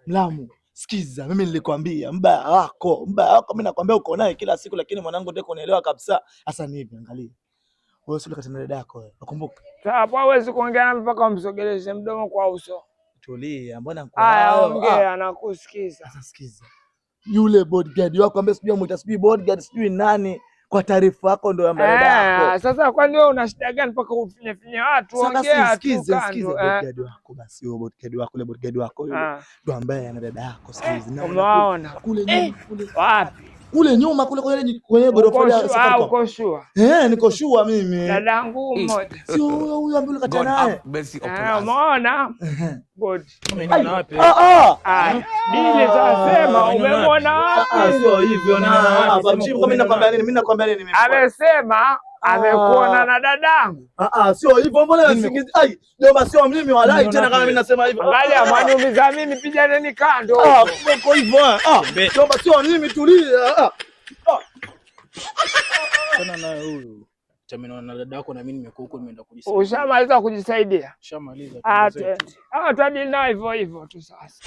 Mlamu, sikiza, mimi nilikwambia mbaya wako mimi nakwambia uko naye kila siku, lakini mwanangu ndio kunaelewa kabisa. Sasa ni hivi, angalia. Wewe sio kati na dada yako wewe. Nakumbuka. Hapo hawezi kuongea nami mpaka umsogeleze mdomo kwa uso. Tulia, mbona niko haya? Ongea, nakusikiza. Sasa sikiza. Yule bodyguard wako ambaye sijui amuita sijui bodyguard sijui nani, kwa taarifa yako ndio ya dada yako. Sasa kwani wewe una shida gani mpaka ufinye watu? Ongea tu. Sikiza bodyguard wako basi, huyo bodyguard wako, yule bodyguard wako yule ndio ambaye ana dada yako sikiza. Umeona kule nyuma kule. Wapi? Kule nyuma kule kwenye ghorofa ya Safaricom. Uko sure? Niko sure mimi. Dadangu mmoja. Sio huyo ambaye ulikata naye. Umeona? Good. Umeona wapi? Dile sema umemwona wapi? Sio hivyo na hapa mchimu kama mimi nakwambia nini mimi. Amesema amekuona na dadangu. Sio hivyo, mbona unasingiza? Jomba sio mimi walai tena kama mimi nasema hivyo. Angalia mwaniumiza mimi, piganeni kando. Uko hivyo. Jomba sio mimi, tulia. Tena na huyu Chamina na dada yako na mimi nimekuwa huko nimeenda kujisaidia. Ushamaliza kujisaidia? Shamaliza. Twadi na hivyo tu sasa.